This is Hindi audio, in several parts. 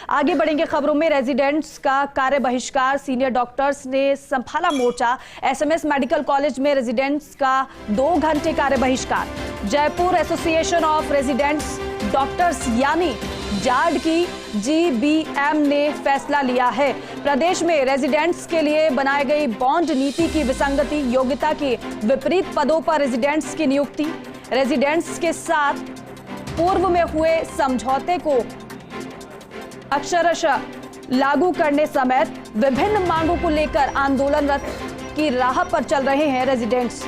आगे बढ़ेंगे खबरों में। रेजिडेंट्स का कार्य बहिष्कार, सीनियर डॉक्टर्स ने संभाला मोर्चा। एसएमएस मेडिकल कॉलेज में रेजिडेंट्स का 2 घंटे कार्य बहिष्कार। Jaipur association of residents doctors यानी जार्ड की जीबीएम ने फैसला लिया है। प्रदेश में रेजिडेंट्स के लिए बनाई गई बॉन्ड नीति की विसंगति, योग्यता के विपरीत पदों पर रेजिडेंट्स की नियुक्ति, रेजिडेंट्स के साथ पूर्व में हुए समझौते को अक्षरशः लागू करने समेत विभिन्न मांगों को लेकर आंदोलनरत की राह पर चल रहे हैं रेजिडेंट्स।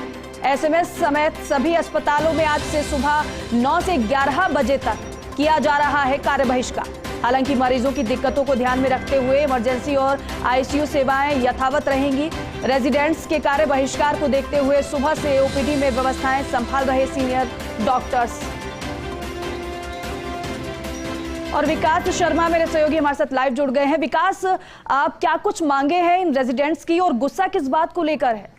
एसएमएस समेत सभी अस्पतालों में आज से सुबह 9 से 11 बजे तक किया जा रहा है कार्य बहिष्कार। हालांकि मरीजों की दिक्कतों को ध्यान में रखते हुए इमरजेंसी और आईसीयू सेवाएं यथावत रहेंगी। रेजिडेंट्स के कार्य बहिष्कार को देखते हुए सुबह से ओपीडी में व्यवस्थाएं संभाल रहे सीनियर डॉक्टर्स। और विकास शर्मा मेरे सहयोगी हमारे साथ लाइव जुड़ गए हैं। विकास, आप क्या कुछ मांगे हैं इन रेजिडेंट्स की और गुस्सा किस बात को लेकर है?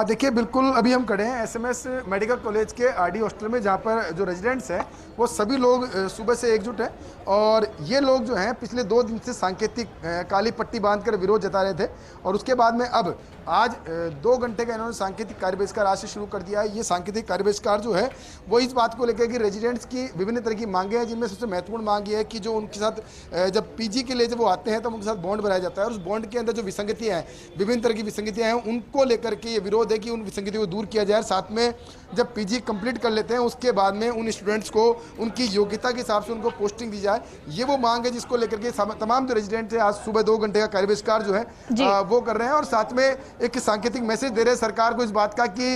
देखिए, बिल्कुल अभी हम खड़े हैं एसएमएस मेडिकल कॉलेज के आरडी हॉस्टल में, जहाँ पर जो रेजिडेंट्स हैं वो सभी लोग सुबह से एकजुट हैं। और ये लोग जो हैं पिछले 2 दिन से सांकेतिक काली पट्टी बांधकर विरोध जता रहे थे और उसके बाद में अब आज 2 घंटे का इन्होंने सांकेतिक कार्य बहिष्कार आज से शुरू कर दिया है। ये सांकेतिक कार्य बहिष्कार जो है वो इस बात को लेकर कि रेजिडेंट्स की विभिन्न तरह की मांगे हैं, जिनमें सबसे महत्वपूर्ण मांग ये है कि जो उनके साथ जब पीजी के लिए जब वो आते हैं तो उनके साथ बॉन्ड बनाया जाता है और उस बॉन्ड के अंदर जो विसंगतियाँ हैं, विभिन्न तरह की विसंगतियाँ हैं, उनको लेकर के ये विरोध है कि उन विसंगतियों को दूर किया जाए। साथ में जब पीजी कंप्लीट कर लेते हैं उसके बाद में उन स्टूडेंट्स को उनकी योग्यता के हिसाब से उनको पोस्टिंग दी जाए। ये वो मांग है जिसको लेकर के तमाम जो रेजिडेंट थे आज सुबह 2 घंटे का कार्य बहिष्कार जो है वो कर रहे हैं। और साथ में एक सांकेतिक मैसेज दे रहे हैं सरकार को इस बात का कि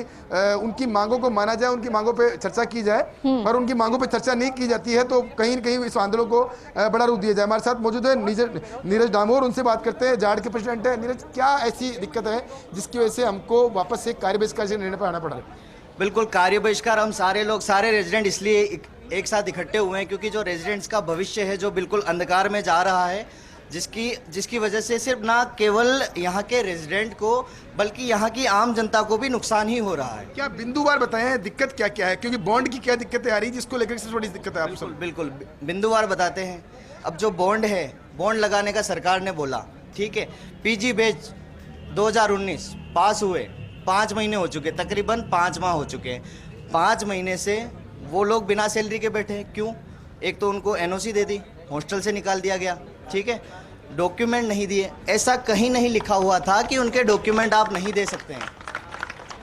उनकी मांगों को माना जाए, उनकी मांगों पर चर्चा की जाए। और उनकी मांगों पर चर्चा नहीं की जाती है तो कहीं न कहीं इस आंदोलन को बड़ा रूप दिया जाए। हमारे साथ मौजूद है नीरज डामोर, उनसे बात करते हैं, जार्ड के प्रेसिडेंट है। नीरज, क्या ऐसी दिक्कत है जिसकी वजह से हमको वापस से कार्य बहिष्कार से निर्णय पर आना पड़ा? बिल्कुल, कार्य बहिष्कार हम सारे रेजिडेंट इसलिए एक साथ इकट्ठे हुए हैं क्योंकि जो रेजिडेंट्स का भविष्य है जो बिल्कुल अंधकार में जा रहा है, जिसकी वजह से सिर्फ ना केवल यहाँ के रेजिडेंट को बल्कि यहाँ की आम जनता को भी नुकसान ही हो रहा है। क्या बिंदुवार बताएं दिक्कत क्या क्या है, क्योंकि बॉन्ड की क्या दिक्कतें आ रही है जिसको लेकर सबसे बड़ी दिक्कत है? आप बिल्कुल बिंदुवार बताते हैं। अब जो बॉन्ड है, बॉन्ड लगाने का सरकार ने बोला, ठीक है, पीजी बैच 2019 पास हुए, 5 महीने हो चुके, तकरीबन 5 माह हो चुके हैं। 5 महीने से वो लोग बिना सैलरी के बैठे हैं। क्यों? एक तो उनको एनओसी दे दी, हॉस्टल से निकाल दिया गया, ठीक है, डॉक्यूमेंट नहीं दिए। ऐसा कहीं नहीं लिखा हुआ था कि उनके डॉक्यूमेंट आप नहीं दे सकते हैं।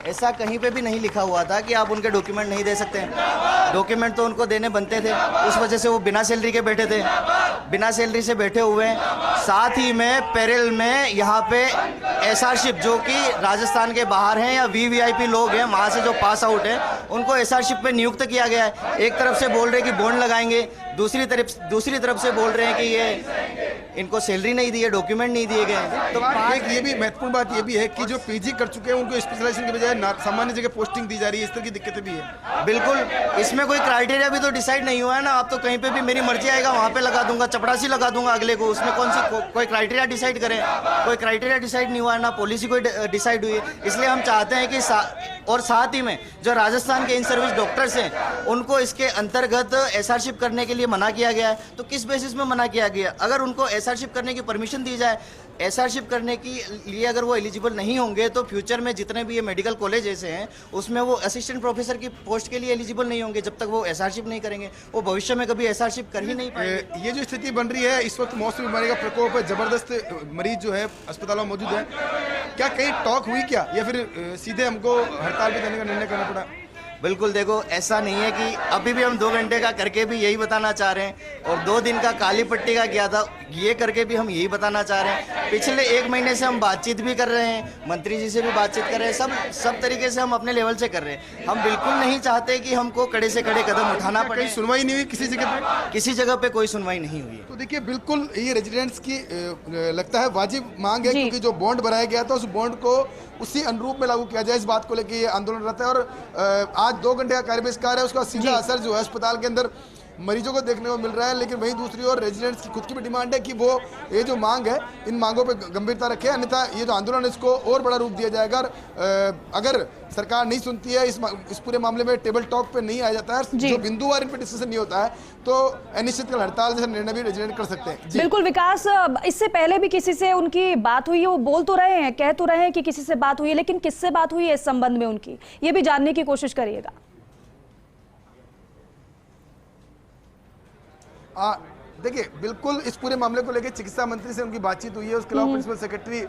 ऐसा कहीं पे भी नहीं लिखा हुआ था कि आप उनके डॉक्यूमेंट नहीं दे सकते हैं। डॉक्यूमेंट तो उनको देने बनते थे, उस वजह से वो बिना सैलरी के बैठे थे। बिना सैलरी से बैठे हुए, साथ ही में पैरेलल में यहाँ पे एसआरशिप जो कि राजस्थान के बाहर हैं या वीवीआईपी लोग हैं वहाँ से जो पास आउट हैं उनको एसआरशिप पे नियुक्त किया गया है। एक तरफ से बोल रहे हैं कि बॉन्ड लगाएंगे, दूसरी तरफ से बोल रहे हैं कि ये इनको सैलरी नहीं दी है, डॉक्यूमेंट नहीं दिए गए। तो एक ये भी महत्वपूर्ण बात ये भी है कि जो पीजी कर चुके हैं उनको स्पेशलाइजेशन के बजाय सामान्य जगह पोस्टिंग दी जा रही है। इस तरह की दिक्कतें भी है। बिल्कुल, इसमें कोई क्राइटेरिया भी तो डिसाइड नहीं हुआ है ना। आप तो कहीं पे भी मेरी मर्जी आएगा वहाँ पे लगा दूंगा, चपरासी लगा दूंगा अगले को। उसमें कोई क्राइटेरिया डिसाइड करें? कोई क्राइटेरिया डिसाइड नहीं हुआ है, ना पॉलिसी कोई डिसाइड हुई है। इसलिए हम चाहते हैं कि और साथ ही में जो राजस्थान के इन सर्विस डॉक्टर्स हैं उनको इसके अंतर्गत एसआरशिप करने के लिए मना किया गया है। तो किस बेसिस में मना किया गया? अगर उनको एसआरशिप करने की परमिशन दी जाए, एसआरशिप करने के लिए अगर वो एलिजिबल नहीं होंगे तो फ्यूचर में जितने भी ये मेडिकल कॉलेज ऐसे हैं उसमें वो असिस्टेंट प्रोफेसर की पोस्ट के लिए एलिजिबल नहीं होंगे जब तक वो एसआरशिप नहीं करेंगे। वो भविष्य में कभी एसआरशिप कर ही नहीं पाएंगे। ये जो स्थिति बन रही है इस वक्त, मौसमी बीमारी का प्रकोप है, जबरदस्त मरीज जो है अस्पतालों में मौजूद है, क्या कहीं टॉक हुई क्या या फिर सीधे हमको हड़ताल पे देने का निर्णय करना पड़ा? बिल्कुल, देखो ऐसा नहीं है कि अभी भी हम 2 घंटे का करके भी यही बताना चाह रहे हैं और 2 दिन का काली पट्टी का किया था ये करके भी हम यही बताना चाह रहे हैं। पिछले 1 महीने से हम बातचीत भी कर रहे हैं, मंत्री जी से भी बातचीत कर रहे हैं, सब तरीके से हम अपने लेवल से कर रहे हैं। हम बिल्कुल नहीं चाहते कि हमको कड़े से कड़े कदम उठाना पड़े। कहीं सुनवाई नहीं हुई किसी जगह पे? किसी जगह पे कोई सुनवाई नहीं हुई है। तो देखिए, बिल्कुल ये रेजिडेंट्स की लगता है वाजिब मांग है, क्योंकि जो बॉन्ड बनाया गया था उस बॉन्ड को उसी अनुरूप में लागू किया जाए, इस बात को लेकर ये आंदोलन रहता है। और आज 2 घंटे का कार्य बहिष्कार है, उसका सीधा असर जो है अस्पताल के अंदर मरीजों को देखने को मिल रहा है। लेकिन वहीं दूसरी ओर रेजिडेंट्स की खुद की भी डिमांड है कि वो ये जो मांग है इन मांगों पे गंभीरता रखे, अन्यथा ये जो आंदोलन है इसको और बड़ा रूप दिया जाएगा। अगर सरकार नहीं सुनती है, इस पूरे मामले में टेबल टॉक पे नहीं आया जाता है, जो बिंदुवार इन पे डिस्कशन नहीं होता है, तो अनिश्चितकाल हड़ताल जैसा निर्णय भी रेजिडेंट कर सकते हैं। बिल्कुल विकास, इससे पहले भी किसी से उनकी बात हुई है? वो बोल तो रहे हैं, कह तो रहे हैं कि किसी से बात हुई है, लेकिन किससे बात हुई है इस संबंध में उनकी, ये भी जानने की कोशिश करिएगा। देखिए, बिल्कुल इस पूरे मामले को लेकर चिकित्सा मंत्री से उनकी बातचीत हुई है, उसके अलावा प्रिंसिपल सेक्रेटरी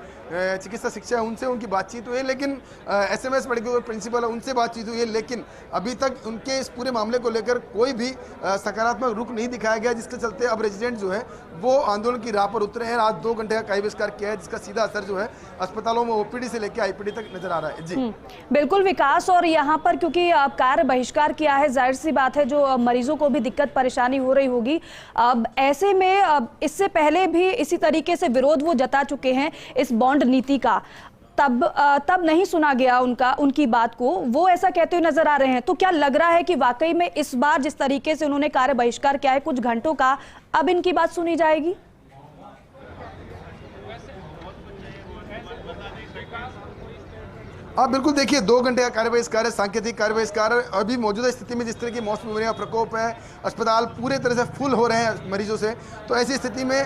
चिकित्सा शिक्षा उनसे उनकी बातचीत हुई है, लेकिन एसएमएस मेडिकल प्रिंसिपल है उनसे बातचीत हुई है, लेकिन अभी तक उनके इस पूरे मामले को लेकर कोई भी सकारात्मक रुख नहीं दिखाया गया, जिसके चलते अब रेजिडेंट जो है वो आंदोलन की राह पर उतरे हैं। आज 2 घंटे का कायम बहिष्कार किया है, जिसका सीधा असर जो है अस्पतालों में ओपीडी से लेकर आईपीडी तक नजर आ रहा है। जी बिल्कुल विकास, और यहाँ पर क्योंकि कार्य बहिष्कार किया है, जाहिर सी बात है जो मरीजों को भी दिक्कत परेशानी हो रही होगी। अब ऐसे में इससे पहले भी इसी तरीके से विरोध वो जता चुके हैं इस बॉन्ड नीति का, तब नहीं सुना गया उनकी बात को, वो ऐसा कहते हुए नजर आ रहे हैं। तो क्या लग रहा है कि वाकई में इस बार जिस तरीके से उन्होंने कार्य बहिष्कार किया है कुछ घंटों का, अब इनकी बात सुनी जाएगी? आप बिल्कुल देखिए, 2 घंटे का कार्य बहिष्कार है, सांकेतिक कार्य बहिष्कार। अभी मौजूदा स्थिति में जिस तरह की मौसमी बीमारियों का प्रकोप है, अस्पताल पूरे तरह से फुल हो रहे हैं मरीजों से, तो ऐसी स्थिति में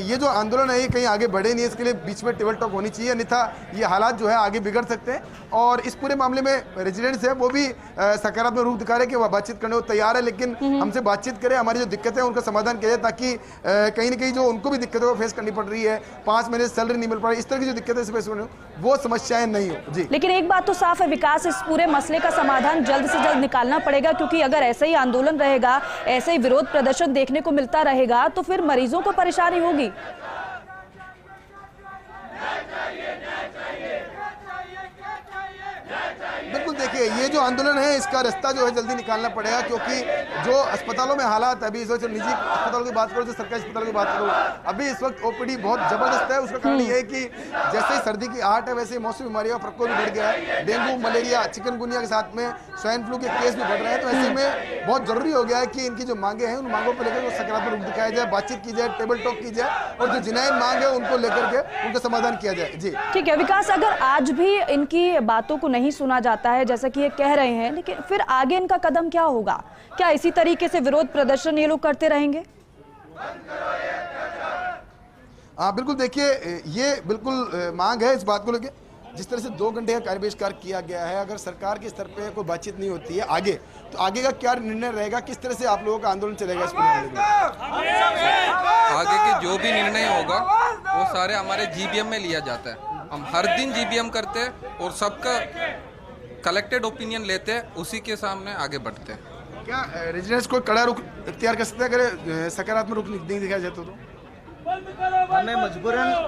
ये जो आंदोलन है ये कहीं आगे बढ़े नहीं, इसके लिए बीच में टेबल टॉक होनी चाहिए, अन्यथा ये हालात जो है आगे बिगड़ सकते हैं। और इस पूरे मामले में रेजिडेंट्स है वो भी सकारात्मक रूप दिखा रहे हैं कि वह बातचीत करने को तैयार है, लेकिन हमसे बातचीत करें, हमारी जो दिक्कतें हैं उनका समाधान किया जाए, ताकि कहीं ना कहीं जो उनको भी दिक्कतों को फेस करनी पड़ रही है, 5 महीने से सैलरी नहीं मिल पा रही, इस तरह की जो दिक्कतें फेस हो रही वो समस्याएं नहीं हो। जी, लेकिन एक बात तो साफ है विकास, इस पूरे मसले का समाधान जल्द से जल्द निकालना पड़ेगा, क्योंकि अगर ऐसे ही आंदोलन रहेगा, ऐसे ही विरोध प्रदर्शन देखने को मिलता रहेगा, तो फिर मरीजों को परेशानी होगी। बिल्कुल देखिए, ये जो आंदोलन है इसका रास्ता जो है जल्दी निकालना पड़ेगा, क्योंकि जो अस्पतालों में हालात अभी इस वक्त निजी अस्पतालों की बात करो, जो सरकारी अस्पतालों की बात करो, अभी इस वक्त ओपीडी बहुत जबरदस्त है। उसका कारण ये है कि जैसे ही सर्दी की आहट है, वैसे ही मौसमी बीमारियों का प्रकोप भी बढ़ गया है। डेंगू, मलेरिया, चिकनगुनिया के साथ में स्वाइन फ्लू के केस भी बढ़ रहे हैं। तो ऐसे में बहुत जरूरी हो गया है कि इनकी जो मांगे हैं उन मांगों को लेकर सकारात्मक रूप दिखाया जाए, बातचीत की जाए, टेबल टॉक की जाए, और जो जिनायन मांग है उनको लेकर के उनका समाधान किया जाए। जी ठीक है विकास, अगर आज भी इनकी बातों को नहीं सुना जाता है जैसा कि ये कह रहे हैं, लेकिन फिर आगे इनका कदम क्या होगा? क्या इसी तरीके से विरोध प्रदर्शन ये लोग करते रहेंगे? हाँ बिल्कुल, देखिए ये बिल्कुल मांग है इस बात को लेकर। जिस तरह से 2 घंटे का कार्य बहिष्कार किया गया है, अगर सरकार के स्तर पे कोई बातचीत नहीं होती है आगे, तो आगे का क्या निर्णय रहेगा, किस तरह से आप लोगों का आंदोलन चलेगा इस पूरे मामले में? आगे के जो भी निर्णय होगा वो सारे हमारे जीबीएम में लिया जाता है। हम हर दिन जीबीएम करते हैं और सबका कलेक्टेड ओपिनियन लेते हैं, उसी के सामने आगे बढ़ते हैं। क्या रेजिडेंट्स को कड़ा रुख इख्तियार कर सकते हैं अगर सकारात्मक रुख नहीं दिखाया जाए तो?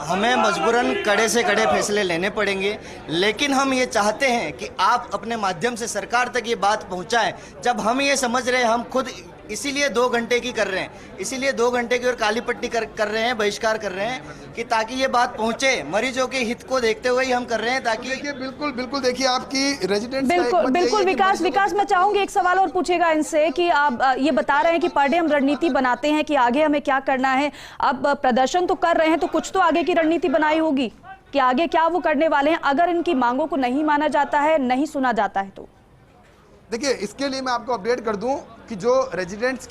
हमें मजबूरन कड़े से कड़े फैसले लेने पड़ेंगे, लेकिन हम ये चाहते हैं कि आप अपने माध्यम से सरकार तक ये बात पहुंचाएं। जब हम ये समझ रहे हैं, हम खुद इसीलिए 2 घंटे की कर रहे हैं, इसीलिए 2 घंटे की और काली पट्टी कर रहे हैं, बहिष्कार कर रहे हैं, कि ताकि ये बात पहुंचे, मरीजों के हित को देखते हुए ही हम कर रहे हैं, ताकि देखिए बिल्कुल देखिए आपकी रेजिडेंट्स बिल्कुल विकास, मैं चाहूंगी एक सवाल और पूछेगा इनसे कि आप ये बता रहे हैं कि पर डे हम रणनीति बनाते हैं कि आगे हमें क्या करना है। अब प्रदर्शन तो कर रहे हैं, तो कुछ तो आगे की रणनीति बनाई होगी कि आगे क्या वो करने वाले हैं अगर इनकी मांगों को नहीं माना जाता है, नहीं सुना जाता है तो? देखिए, इसके लिए मैं आपको अपडेट कर दूं कि जो रेजिडेंट्स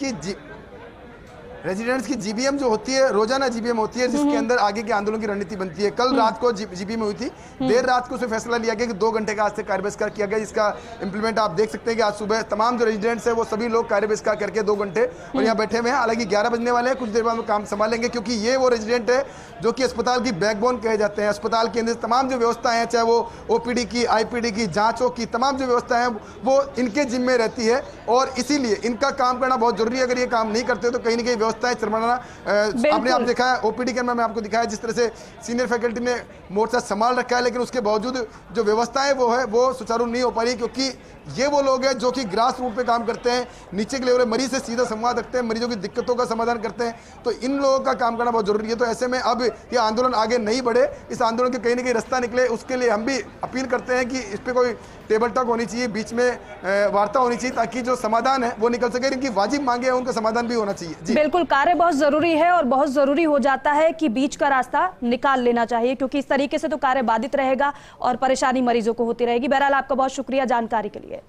की जीबीएम जो होती है, रोजाना जीबीएम होती है, जिसके अंदर आगे के आंदोलन की रणनीति बनती है। कल रात को जीबीएम हुई थी, देर रात को उसमें फैसला लिया गया कि 2 घंटे का आज से कार्य बहिष्कार किया गया, जिसका इंप्लीमेंट आप देख सकते हैं कि आज सुबह तमाम जो रेजिडेंट्स है वो सभी लोग कार्य बहिष्कार करके 2 घंटे और यहाँ बैठे हुए हैं। हालांकि 11 बजने वाले हैं, कुछ देर बाद में काम संभालेंगे, क्योंकि ये वो रेजिडेंट है जो कि अस्पताल की बैकबोन कहे जाते हैं। अस्पताल के अंदर तमाम जो व्यवस्थाएं हैं, चाहे वो ओपीडी की, आईपीडी की, जांचों की, तमाम जो व्यवस्थाएं हैं वो इनके जिम्मे रहती है, और इसीलिए इनका काम करना बहुत जरूरी है। अगर ये काम नहीं करते तो कहीं ना कहीं व्यवस्थाएं चरमराना। आपने आप देखा है ओपीडी के मैं आपको दिखाया जिस तरह से सीनियर फैकल्टी ने मोर्चा संभाल रखा है, लेकिन उसके बावजूद जो व्यवस्थाएं वो सुचारू नहीं हो पा रही, क्योंकि ये वो लोग हैं जो कि ग्रास रूट पे काम करते हैं, नीचे के लेवल मरीज से सीधा संवाद रखते हैं, मरीजों की दिक्कतों का समाधान करते हैं। तो इन लोगों का काम करना बहुत जरूरी है। तो ऐसे में अब ये आंदोलन आगे नहीं बढ़े, इस आंदोलन के कहीं ना कहीं रास्ता निकले, उसके लिए हम भी अपील करते हैं कि इस पर कोई टेबल टॉक होनी चाहिए, बीच में वार्ता होनी चाहिए, ताकि जो समाधान है वो निकल सके। इनकी वाजिब मांगे हैं उनका समाधान भी होना चाहिए। जी बिल्कुल, कार्य बहुत जरूरी है और बहुत जरूरी हो जाता है कि बीच का रास्ता निकाल लेना चाहिए, क्योंकि इस तरीके से तो कार्य बाधित रहेगा और परेशानी मरीजों को होती रहेगी। बहरहाल आपका बहुत शुक्रिया जानकारी के लिए।